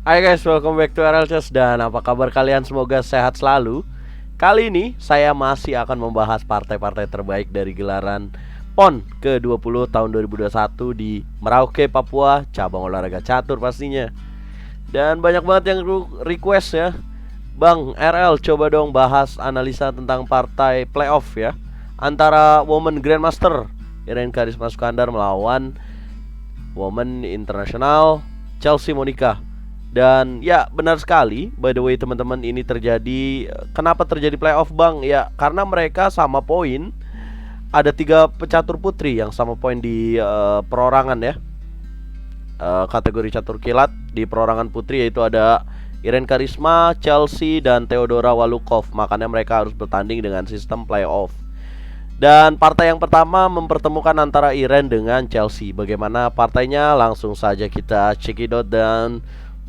Hai guys, welcome back to RLCS dan apa kabar kalian? Semoga sehat selalu. Kali ini saya masih akan membahas partai-partai terbaik dari gelaran PON ke-20 tahun 2021 di Merauke, Papua, cabang olahraga catur pastinya. Dan banyak banget yang request ya. Bang, RL coba dong bahas analisa tentang partai playoff ya, antara Women Grandmaster Irene Karisma Sukandar melawan Women International Chelsea Monica. Dan ya benar sekali, by the way teman-teman, ini terjadi. Kenapa terjadi playoff bang? Ya karena mereka sama poin. Ada 3 pecatur putri yang sama poin di perorangan ya, kategori catur kilat. Di perorangan putri yaitu ada Irene Karisma, Chelsea, dan Theodora Walukov. Makanya mereka harus bertanding dengan sistem playoff. Dan partai yang pertama mempertemukan antara Irene dengan Chelsea. Bagaimana partainya? Langsung saja kita cekidot dan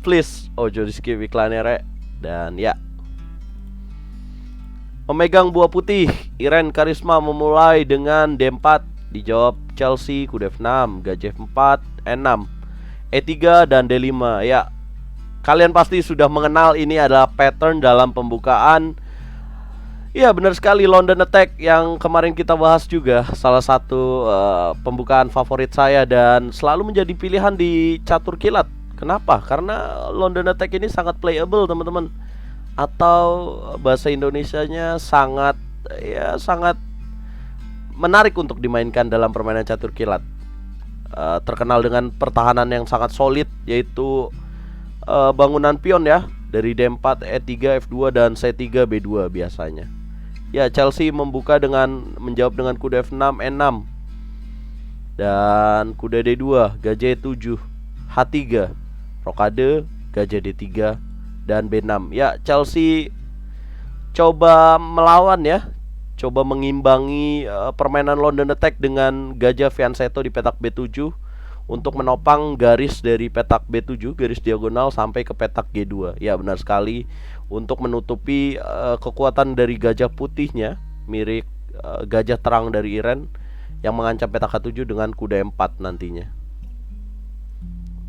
please ojo di skip iklannya rek. Dan ya, memegang buah putih, Irene Karisma memulai dengan D4. Dijawab Chelsea, kuda F6, gajah F4, N6, E3, dan D5. Ya, kalian pasti sudah mengenal ini adalah pattern dalam pembukaan. Iya benar sekali, London Attack yang kemarin kita bahas juga salah satu pembukaan favorit saya dan selalu menjadi pilihan di catur kilat. Kenapa? Karena London Attack ini sangat playable teman-teman. Atau bahasa Indonesianya sangat sangat menarik untuk dimainkan dalam permainan catur kilat. Terkenal dengan pertahanan yang sangat solid, yaitu bangunan pion ya, dari D4, E3, F2, dan C3, B2 biasanya. Ya, Chelsea membuka dengan menjawab dengan kuda F6, N6, dan kuda D2, gajah E7, H3, rokade, gajah D3, dan B6. Ya, Chelsea coba melawan ya, coba mengimbangi permainan London Attack dengan gajah Fianchetto di petak B7 untuk menopang garis dari petak B7, garis diagonal sampai ke petak G2. Ya benar sekali, untuk menutupi kekuatan dari gajah putihnya, mirip gajah terang dari Irene yang mengancam petak H7 dengan kuda M4 nantinya.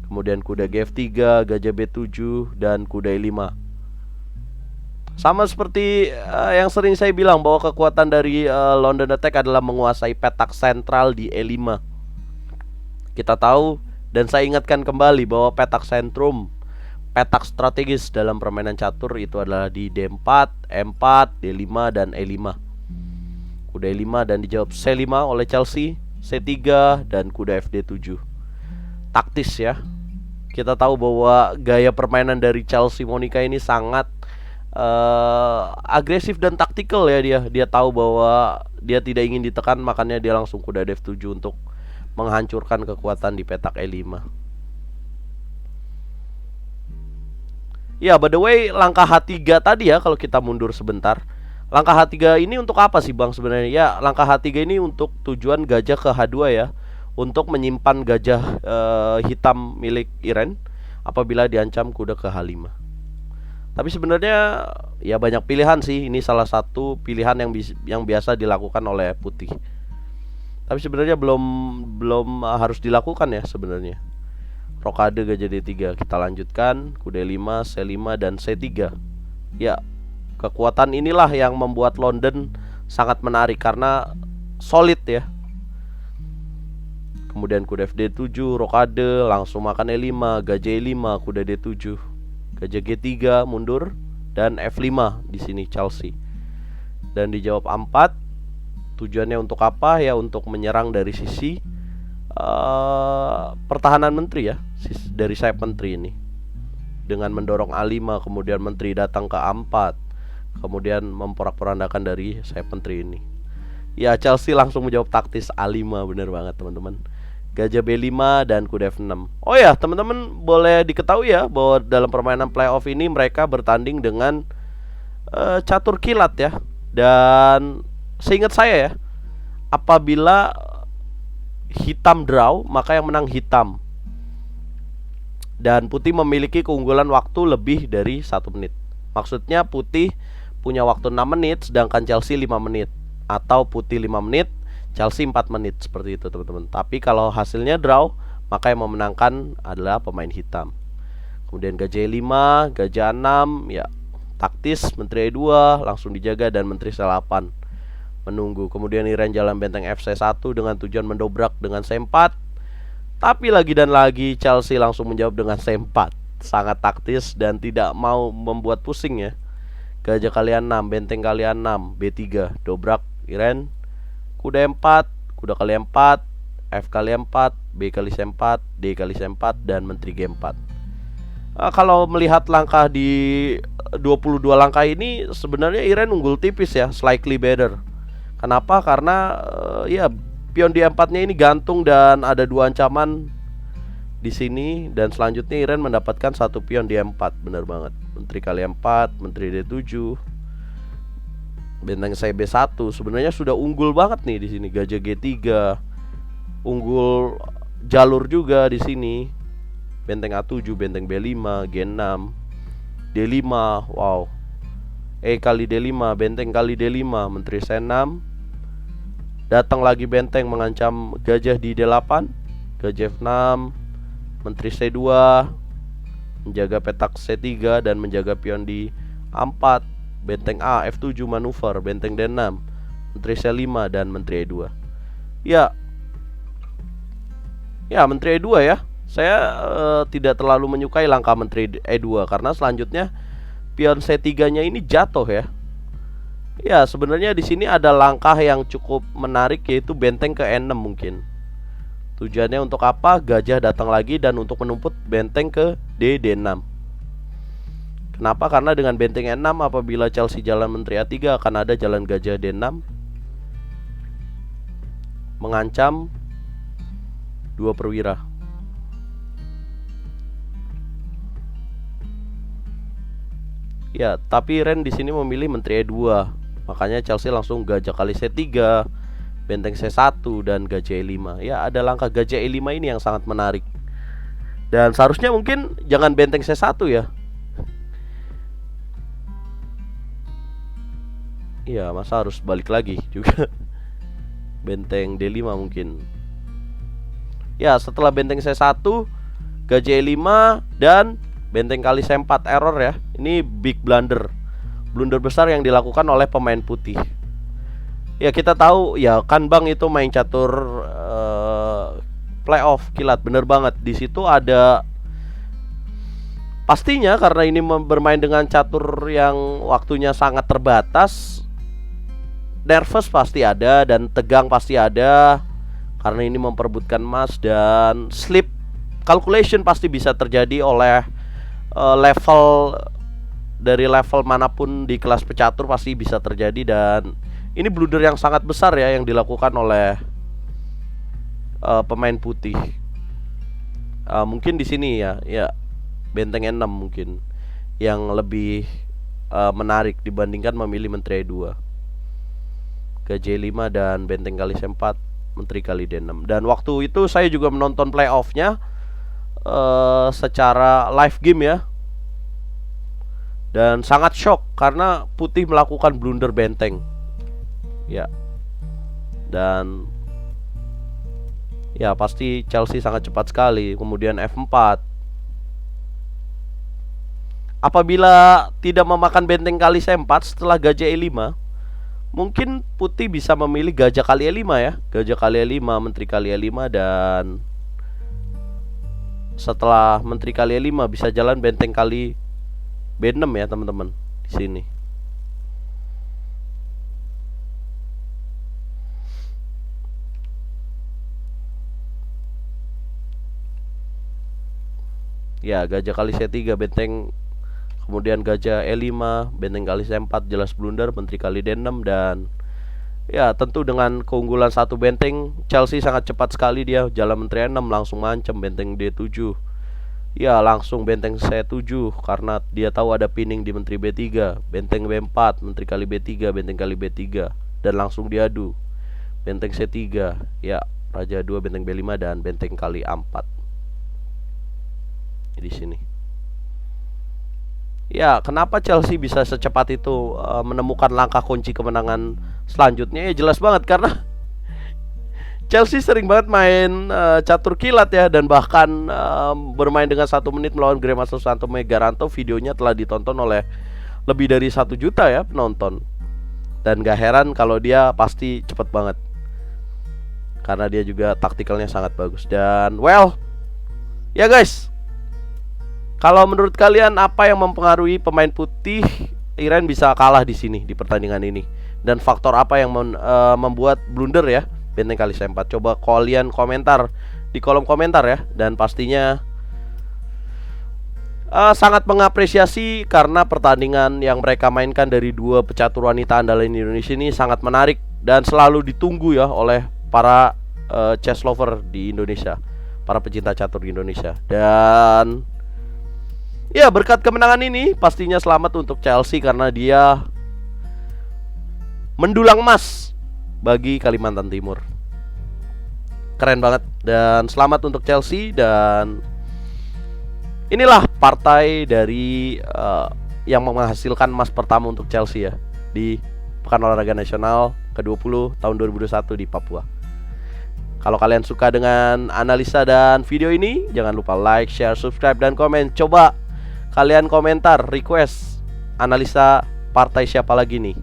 Kemudian kuda G3, gajah B7, dan kuda E5. Sama seperti yang sering saya bilang, bahwa kekuatan dari London Attack adalah menguasai petak sentral di E5. Kita tahu dan saya ingatkan kembali bahwa petak sentrum, petak strategis dalam permainan catur itu adalah di D4, M4, D5, dan E5. Kuda E5 dan dijawab C5 oleh Chelsea, C3, dan kuda FD7. Taktis ya. Kita tahu bahwa gaya permainan dari Chelsea Monica ini sangat agresif dan taktikal ya. Dia tahu bahwa dia tidak ingin ditekan, makanya dia langsung kuda F7 untuk menghancurkan kekuatan di petak E5. Ya, by the way, langkah H3 tadi ya, kalau kita mundur sebentar, langkah H3 ini untuk apa sih bang sebenarnya? Ya, langkah H3 ini untuk tujuan gajah ke H2 ya, untuk menyimpan gajah hitam milik Irene apabila diancam kuda ke H5. Tapi sebenarnya ya banyak pilihan sih. Ini salah satu pilihan yang biasa dilakukan oleh putih. Tapi sebenarnya belum harus dilakukan ya sebenarnya. Rokade, gajah D3. Kita lanjutkan kuda 5, C5, dan C3. Ya, kekuatan inilah yang membuat London sangat menarik karena solid ya. Kemudian kuda FD7, rokade, langsung makan E5, gajah E5, kuda D7, gajah G3 mundur, dan F5 di sini Chelsea. Dan dijawab A4. Tujuannya untuk apa? Ya untuk menyerang dari sisi pertahanan menteri ya, dari sayap menteri ini. Dengan mendorong A5, kemudian menteri datang ke A4, kemudian memporak-porandakan dari sayap menteri ini. Ya, Chelsea langsung menjawab taktis A5, bener banget teman-teman. Gajah B5 dan kuda F6. Oh ya, teman-teman boleh diketahui ya bahwa dalam permainan playoff ini mereka bertanding dengan catur kilat ya. Dan seingat saya ya, apabila hitam draw, maka yang menang hitam. Dan putih memiliki keunggulan waktu lebih dari 1 menit. Maksudnya putih punya waktu 6 menit, sedangkan Chelsea 5 menit. Atau putih 5 menit, Chelsea 4 menit, seperti itu teman-teman. Tapi kalau hasilnya draw, maka yang memenangkan adalah pemain hitam. Kemudian gajah E5, gajah 6, ya taktis, menteri E2 langsung dijaga dan menteri C8 menunggu. Kemudian Iren jalan benteng FC1 dengan tujuan mendobrak dengan C4. Tapi lagi dan lagi Chelsea langsung menjawab dengan C4. Sangat taktis dan tidak mau membuat pusing ya. Gajah kalian 6, benteng kalian 6, B3, dobrak Iren. Kuda E4, kuda kali 4, F kali 4, B kali C4, D kali C4, dan menteri G4. Kalau melihat langkah di 22 langkah ini sebenarnya Iren unggul tipis ya, slightly better. Kenapa? Karena ya pion di E4-nya ini gantung dan ada 2 ancaman di sini, dan selanjutnya Iren mendapatkan 1 pion di E4. Bener banget. Menteri kali 4, menteri D7, benteng CB1 sebenarnya sudah unggul banget nih di sini. Gajah G3, unggul jalur juga di sini. Benteng A7, benteng B5, G6, D5, wow. E kali D5, benteng kali D5, menteri C6. Datang lagi benteng mengancam gajah di D8, gajah F6, menteri C2, menjaga petak C3 dan menjaga pion di A4. Benteng A, F7 manuver, benteng D6, menteri C5 dan menteri E2. Ya, menteri E2 ya. Saya tidak terlalu menyukai langkah menteri E2 karena selanjutnya pion C3-nya ini jatuh ya. Ya, sebenarnya di sini ada langkah yang cukup menarik, yaitu benteng ke E6 mungkin. Tujuannya untuk apa? Gajah datang lagi dan untuk menumput benteng ke D6. Kenapa? Karena dengan benteng E6 apabila Chelsea jalan menteri A3 akan ada jalan gajah D6 mengancam 2 perwira. Ya, tapi Ren di sini memilih menteri E2. Makanya Chelsea langsung gajah kali C3, benteng C1 dan gajah E5. Ya, ada langkah gajah E5 ini yang sangat menarik. Dan seharusnya mungkin jangan benteng C1 ya. Iya, masa harus balik lagi juga. Benteng D5 mungkin. Ya, setelah benteng C1, gajah E5 dan benteng kali C4, error ya. Ini big blunder. Blunder besar yang dilakukan oleh pemain putih. Ya, kita tahu ya kan Bang itu main catur playoff kilat, bener banget. Di situ ada pastinya karena ini bermain dengan catur yang waktunya sangat terbatas. Nervous pasti ada dan tegang pasti ada karena ini memperebutkan emas, dan sleep calculation pasti bisa terjadi oleh dari level manapun di kelas pecatur pasti bisa terjadi. Dan ini blunder yang sangat besar ya yang dilakukan oleh pemain putih. Mungkin di sini ya benteng 6 mungkin yang lebih menarik dibandingkan memilih menteri E2, gajah 5 dan benteng kali C4, menteri kali D6. Dan waktu itu saya juga menonton playoffnya secara live game ya, dan sangat shock karena putih melakukan blunder benteng ya. Dan ya pasti Chelsea sangat cepat sekali. Kemudian F4, apabila tidak memakan benteng kali C4 setelah gajah E5, mungkin putih bisa memilih gajah kali E5 ya. Gajah kali E5, menteri kali E5, dan setelah menteri kali E5 bisa jalan benteng kali B6 ya teman-teman di sini. Ya, gajah kali C3 benteng, kemudian gajah E5, benteng kali C4 jelas blunder, menteri kali D6, dan ya tentu dengan keunggulan 1 benteng Chelsea sangat cepat sekali dia jalan menteri E6 langsung mancem benteng D7. Ya, langsung benteng C7 karena dia tahu ada pinning di menteri B3, benteng B4, menteri kali B3, benteng kali B3, dan langsung diadu benteng C3. Ya, raja 2, benteng B5 dan benteng kali A4 di sini. Ya, kenapa Chelsea bisa secepat itu menemukan langkah kunci kemenangan selanjutnya? Ya jelas banget karena Chelsea sering banget main catur kilat ya, dan bahkan bermain dengan 1 menit melawan Gremio Santo Megaranto. Videonya telah ditonton oleh lebih dari 1 juta ya penonton. Dan gak heran kalau dia pasti cepet banget, karena dia juga taktikalnya sangat bagus. Dan well, ya guys, kalau menurut kalian apa yang mempengaruhi pemain putih Iran bisa kalah di sini di pertandingan ini? Dan faktor apa yang membuat blunder ya Benteng Kalista 4? Coba kalian komentar di kolom komentar ya. Dan pastinya sangat mengapresiasi karena pertandingan yang mereka mainkan dari 2 pecatur wanita andalan Indonesia ini sangat menarik dan selalu ditunggu ya oleh para chess lover di Indonesia, para pecinta catur di Indonesia. Dan ya, berkat kemenangan ini pastinya selamat untuk Chelsea karena dia mendulang emas bagi Kalimantan Timur. Keren banget. Dan selamat untuk Chelsea. Dan inilah partai dari yang menghasilkan emas pertama untuk Chelsea ya di Pekan Olahraga Nasional ke-20 tahun 2021 di Papua. Kalau kalian suka dengan analisa dan video ini, jangan lupa like, share, subscribe, dan komen. Coba kalian komentar, request analisa partai siapa lagi nih.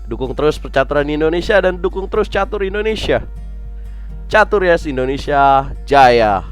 Dukung terus percaturan Indonesia dan dukung terus catur Indonesia. Catur Yes Indonesia Jaya.